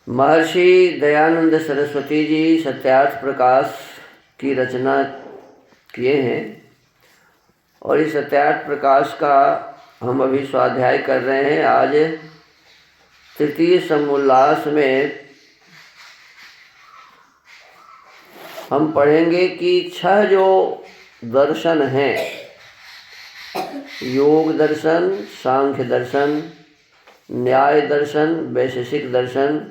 महर्षि दयानंद सरस्वती जी सत्यार्थ प्रकाश की रचना किए हैं और इस सत्यार्थ प्रकाश का हम अभी स्वाध्याय कर रहे हैं। आज तृतीय समोल्लास में हम पढ़ेंगे कि 6 जो दर्शन हैं, योग दर्शन, सांख्य दर्शन, न्याय दर्शन, वैशेषिक दर्शन,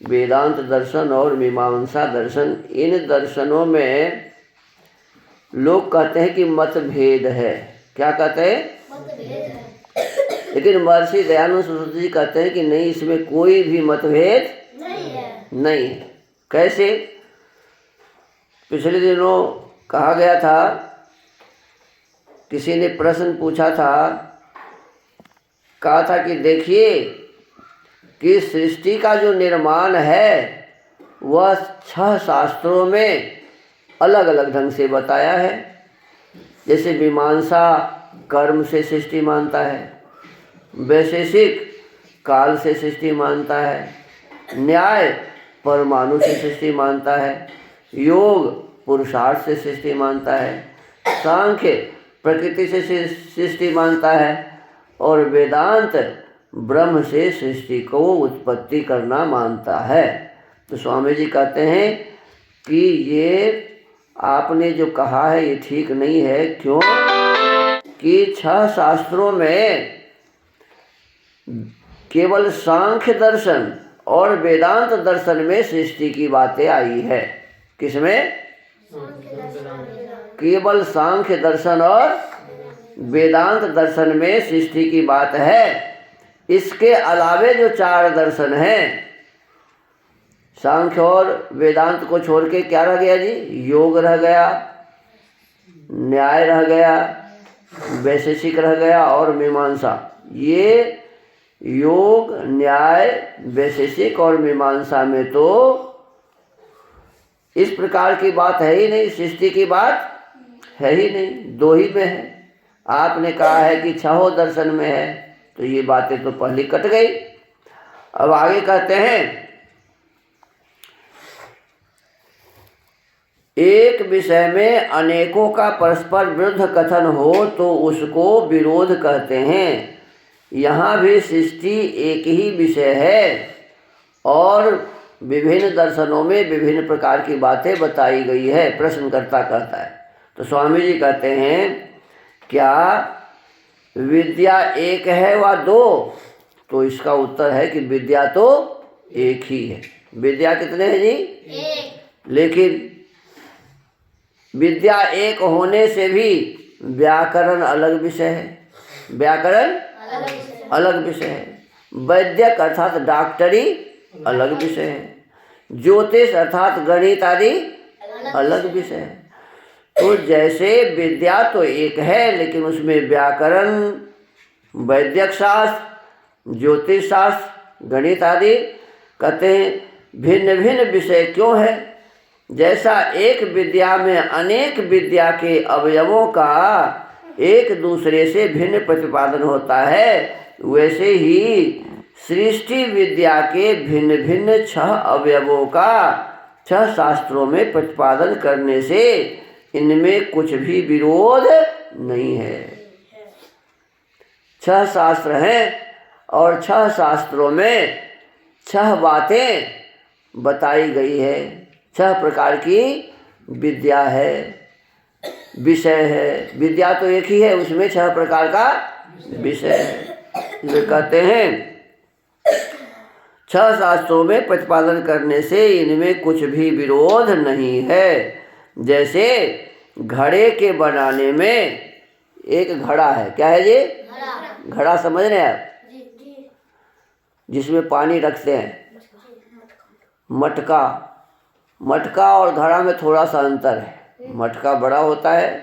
वेदांत दर्शन और मीमांसा दर्शन, इन दर्शनों में लोग कहते हैं कि मतभेद है। क्या कहते हैं? मतभेद है। लेकिन महर्षि दयानंद सरस्वती जी कहते हैं कि नहीं, इसमें कोई भी मतभेद नहीं है। कैसे? पिछले दिनों कहा गया था, किसी ने प्रश्न पूछा था, कहा था कि देखिए कि सृष्टि का जो निर्माण है वह 6 शास्त्रों में अलग अलग ढंग से बताया है। जैसे मीमांसा कर्म से सृष्टि मानता है, वैशेषिक काल से सृष्टि मानता है, न्याय परमाणु से सृष्टि मानता है, योग पुरुषार्थ से सृष्टि मानता है, सांख्य प्रकृति से सृष्टि मानता है और वेदांत ब्रह्म से सृष्टि को उत्पत्ति करना मानता है। तो स्वामी जी कहते हैं कि ये आपने जो कहा है ये ठीक नहीं है। क्यों? कि 6 शास्त्रों में केवल सांख्य दर्शन और वेदांत दर्शन में सृष्टि की बातें आई है। किसमें? केवल सांख्य दर्शन और वेदांत दर्शन में सृष्टि की बात है। इसके अलावे जो 4 दर्शन हैं, सांख्य और वेदांत को छोड़ के क्या रह गया जी? योग रह गया, न्याय रह गया, वैशेषिक रह गया और मीमांसा। ये योग, न्याय, वैशेषिक और मीमांसा में तो इस प्रकार की बात है ही नहीं, सृष्टि की बात है ही नहीं, 2 ही में है। आपने कहा है कि 6 दर्शन में है, तो ये बातें तो पहले कट गई। अब आगे कहते हैं, एक विषय में अनेकों का परस्पर विरुद्ध कथन हो तो उसको विरोध कहते हैं। यहाँ भी सृष्टि एक ही विषय है और विभिन्न दर्शनों में विभिन्न प्रकार की बातें बताई गई है। प्रश्नकर्ता कहता है। तो स्वामी जी कहते हैं, क्या विद्या एक है व 2? तो इसका उत्तर है कि विद्या तो एक ही है। विद्या कितने हैं जी? एक। लेकिन विद्या एक होने से भी व्याकरण अलग विषय है। व्याकरण अलग विषय है। वैद्यक अर्थात डॉक्टरी अलग विषय है। ज्योतिष अर्थात गणित आदि अलग विषय है। तो जैसे विद्या तो एक है, लेकिन उसमें व्याकरण, वैद्यक शास्त्र, ज्योतिष शास्त्र, गणित आदि कहते हैं भिन्न भिन्न विषय क्यों है? जैसा एक विद्या में अनेक विद्या के अवयवों का एक दूसरे से भिन्न प्रतिपादन होता है, वैसे ही सृष्टि विद्या के भिन्न भिन्न 6 अवयवों का 6 शास्त्रों में प्रतिपादन करने से इनमें कुछ भी विरोध नहीं है। 6 शास्त्र हैं और 6 शास्त्रों में 6 बातें बताई गई है। 6 प्रकार की विद्या है, विषय है। विद्या तो एक ही है, उसमें 6 प्रकार का विषय है। वे कहते हैं 6 शास्त्रों में प्रतिपादन करने से इनमें कुछ भी विरोध नहीं है। जैसे घड़े के बनाने में एक घड़ा है। क्या है जी? घड़ा समझ रहे हैं आप? जिसमें पानी रखते हैं, मटका। मटका और घड़ा में थोड़ा सा अंतर है। मटका बड़ा होता है,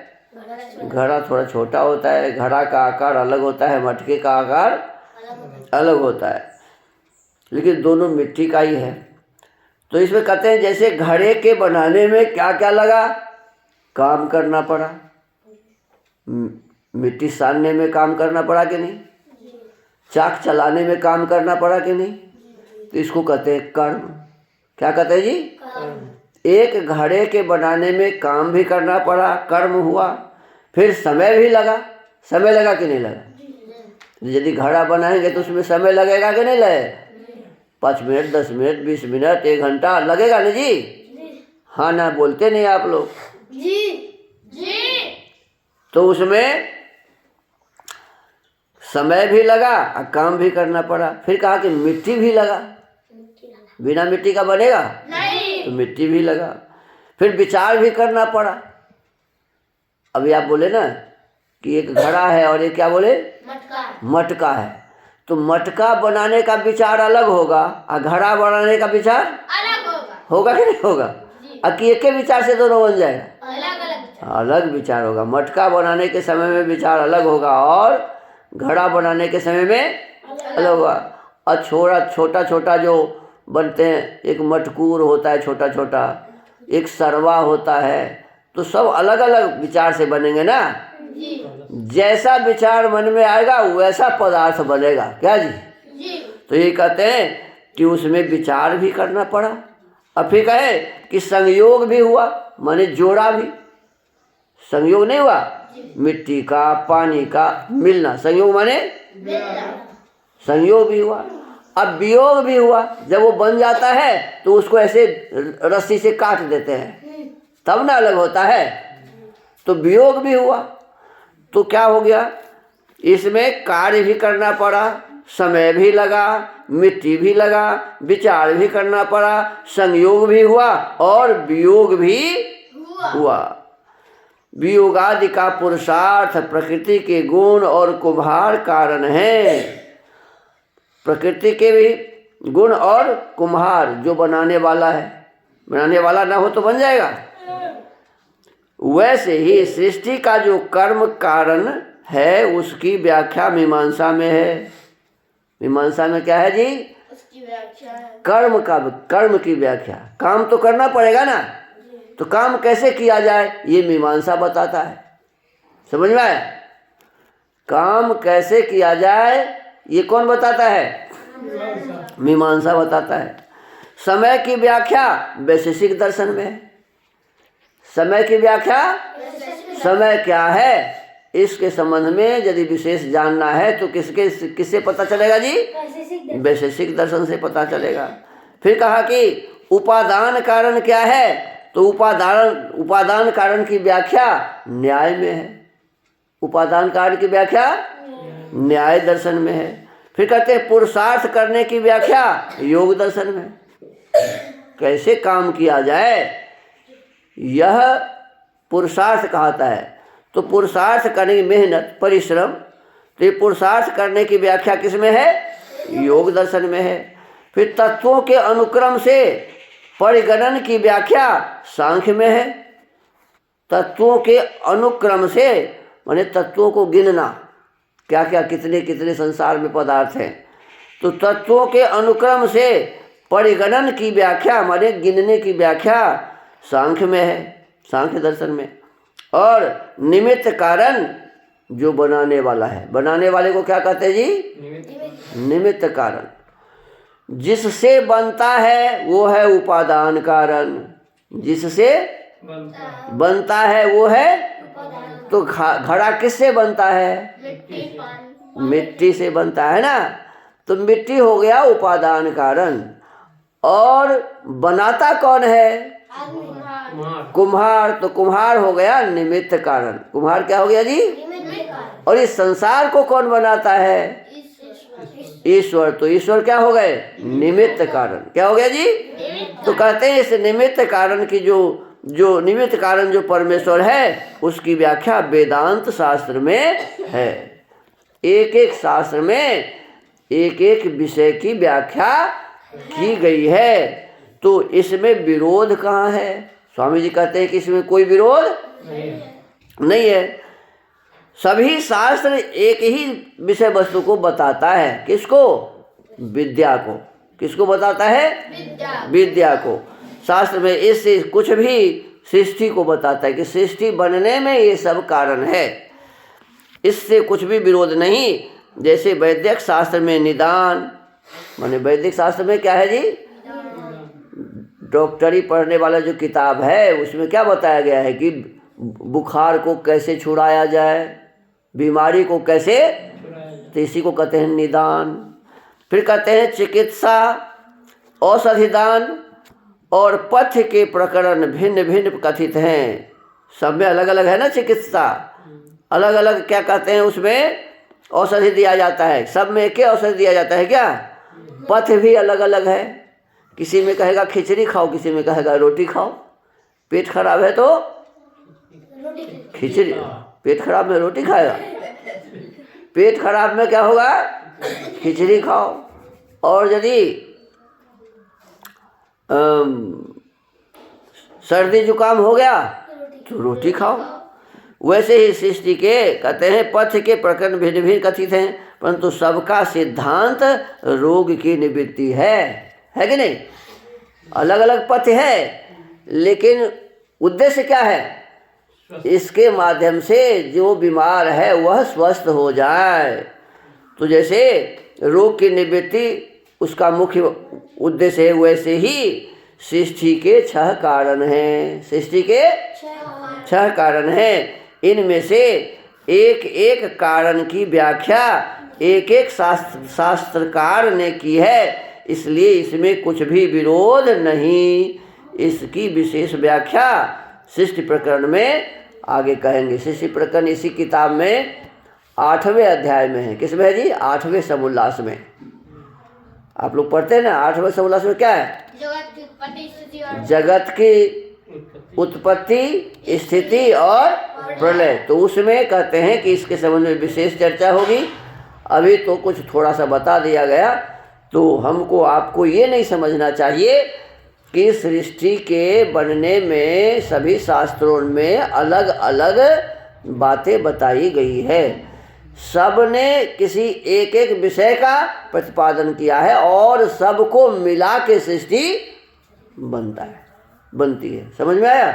घड़ा थोड़ा छोटा होता है। घड़ा का आकार अलग होता है, मटके का आकार अलग होता है, लेकिन दोनों मिट्टी का ही है। तो इसमें कहते हैं जैसे घड़े के बनाने में क्या क्या लगा? काम करना पड़ा। मिट्टी सानने में काम करना पड़ा कि नहीं? चाक चलाने में काम करना पड़ा कि नहीं? तो इसको कहते हैं कर्म। क्या कहते हैं जी? एक घड़े के बनाने में काम भी करना पड़ा, कर्म हुआ, फिर समय भी लगा। समय लगा कि नहीं लगा? यदि घड़ा बनाएंगे तो उसमें समय लगेगा कि नहीं लगेगा? 5 मिनट, 10 मिनट, 20 मिनट, 1 घंटा लगेगा ना जी? हाँ ना, बोलते नहीं आप लोग जी। तो उसमें समय भी लगा और काम भी करना पड़ा। फिर कहा कि मिट्टी भी लगा, बिना मिट्टी का बनेगा नहीं, तो मिट्टी भी लगा। फिर विचार भी करना पड़ा। अभी आप बोले ना कि एक घड़ा है और एक क्या बोले? मटका है। तो मटका बनाने का विचार अलग होगा और घड़ा बनाने का विचार अलग होगा कि नहीं होगा? कि एक के विचार से दोनों बन जाएगा? अलग विचार होगा। मटका बनाने के समय में विचार अलग होगा और घड़ा बनाने के समय में अलग होगा। और छोटा छोटा जो बनते हैं, एक मटकूर होता है छोटा छोटा, एक सरवा होता है, तो सब अलग अलग विचार से बनेंगे ना। जैसा विचार मन में आएगा वैसा पदार्थ बनेगा। क्या जी? तो ये कहते हैं कि उसमें विचार भी करना पड़ा। और फिर कहे कि संयोग भी हुआ, माने जोड़ा भी। संयोग नहीं हुआ, मिट्टी का पानी का मिलना, संयोग माने संयोग भी हुआ। अब वियोग भी हुआ। जब वो बन जाता है तो उसको ऐसे रस्सी से काट देते हैं, तब ना अलग होता है। तो वियोग भी हुआ। तो क्या हो गया? इसमें कार्य भी करना पड़ा, समय भी लगा, मिट्टी भी लगा, विचार भी करना पड़ा, संयोग भी हुआ और वियोग भी हुआ। वियोगादि का पुरुषार्थ प्रकृति के गुण और कुम्हार कारण है। प्रकृति के भी गुण और कुम्हार, जो बनाने वाला है, बनाने वाला ना हो तो बन जाएगा। वैसे ही सृष्टि का जो कर्म कारण है उसकी व्याख्या मीमांसा में है। मीमांसा में क्या है जी? उसकी व्याख्या है कर्म की व्याख्या। काम तो करना पड़ेगा ना, तो काम कैसे किया जाए ये मीमांसा बताता है। समझ में आया? काम कैसे किया जाए ये कौन बताता है? मीमांसा बताता है। समय की व्याख्या वैशेषिक दर्शन में है। समय की व्याख्या, समय क्या है इसके संबंध में यदि विशेष जानना है तो किससे पता चलेगा जी? वैशेषिक दर्शन से पता चलेगा। फिर कहा कि उपादान कारण क्या है? तो उपादान कारण की व्याख्या न्याय में है। उपादान कारण की व्याख्या न्याय दर्शन में है। फिर कहते हैं पुरुषार्थ करने की व्याख्या योग दर्शन में। कैसे काम किया जाए यह पुरुषार्थ कहता है। तो पुरुषार्थ करने की मेहनत, परिश्रम, तो ये पुरुषार्थ करने की व्याख्या किस में है? योग दर्शन में है। फिर तत्वों के अनुक्रम से परिगणन की व्याख्या सांख्य में है। तत्वों के अनुक्रम से माने तत्वों को गिनना, क्या क्या कितने कितने संसार में पदार्थ हैं, तो तत्वों के अनुक्रम से परिगणन की व्याख्या माने गिनने की व्याख्या सांख्य में है, सांख्य दर्शन में। और निमित्त कारण जो बनाने वाला है, बनाने वाले को क्या कहते हैं जी? निमित्त कारण। जिससे बनता है वो है उपादान कारण। जिससे बनता है वो है। तो घड़ा किससे बनता है? मिट्टी से बनता है ना। तो मिट्टी हो गया उपादान कारण। और बनाता कौन है? कुम्हार। तो कुम्हार हो गया निमित्त कारण। कुम्हार क्या हो गया जी? और इस संसार को कौन बनाता है? ईश्वर। तो ईश्वर क्या हो गए? निमित्त कारण। क्या हो गया जी? तो कहते हैं इस निमित्त कारण की जो निमित्त कारण जो परमेश्वर है उसकी व्याख्या वेदांत शास्त्र में है। एक एक शास्त्र में एक एक विषय की व्याख्या की गई है। तो इसमें विरोध कहाँ है? स्वामी जी कहते हैं कि इसमें कोई विरोध नहीं है। सभी शास्त्र एक ही विषय वस्तु को बताता है। किसको? विद्या को। किसको बताता है? विद्या को। शास्त्र में इससे कुछ भी सृष्टि को बताता है कि सृष्टि बनने में ये सब कारण है। इससे कुछ भी विरोध नहीं। जैसे वैदिक शास्त्र में निदान, माने वैदिक शास्त्र में क्या है जी, डॉक्टरी पढ़ने वाला जो किताब है उसमें क्या बताया गया है कि बुखार को कैसे छुड़ाया जाए, बीमारी को कैसे, तो इसी को कहते हैं निदान। फिर कहते हैं चिकित्सा, औषधिदान और पथ्य के प्रकरण भिन्न भिन्न कथित हैं। सब में अलग अलग है ना चिकित्सा, अलग अलग क्या कहते हैं उसमें औषधि दिया जाता है, सब में एक ही औषधि दिया जाता है क्या, पथ्य भी अलग अलग है। किसी में कहेगा खिचड़ी खाओ, किसी में कहेगा रोटी खाओ। पेट खराब है तो खिचड़ी, पेट खराब में रोटी खाएगा, पेट खराब में क्या होगा, खिचड़ी खाओ। और यदि सर्दी जुकाम हो गया तो रोटी खाओ। वैसे ही सृष्टि के कहते हैं पथ्य के प्रकरण भिन्न भिन्न कथित हैं, परंतु सबका सिद्धांत रोग की निवृत्ति है कि नहीं। अलग अलग पथ्य है लेकिन उद्देश्य क्या है, इसके माध्यम से जो बीमार है वह स्वस्थ हो जाए। तो जैसे रोग की निवृत्ति उसका मुख्य उद्देश्य है, वैसे ही सृष्टि के 6 कारण हैं। सृष्टि के 6 कारण हैं। इनमें से एक एक कारण की व्याख्या एक एक शास्त्रकार ने की है, इसलिए इसमें कुछ भी विरोध नहीं। इसकी विशेष व्याख्या सृष्टि प्रकरण में आगे कहेंगे। सृष्टि प्रकरण इसी किताब में 8वें अध्याय में है। किसमें है जी, 8वें समोल्लास में। आप लोग पढ़ते हैं ना 8वें समोल्लास में क्या है, जगत की उत्पत्ति स्थिति और प्रलय। तो उसमें कहते हैं कि इसके संबंध में विशेष चर्चा होगी। अभी तो कुछ थोड़ा सा बता दिया गया। तो हमको आपको ये नहीं समझना चाहिए कि सृष्टि के बनने में सभी शास्त्रों में अलग अलग बातें बताई गई है। सब ने किसी एक एक विषय का प्रतिपादन किया है और सबको मिला के सृष्टि बनती है। समझ में आया।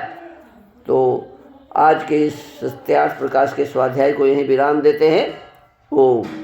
तो आज के इस सत्यार्थ प्रकाश के स्वाध्याय को यहीं विराम देते हैं। ओम।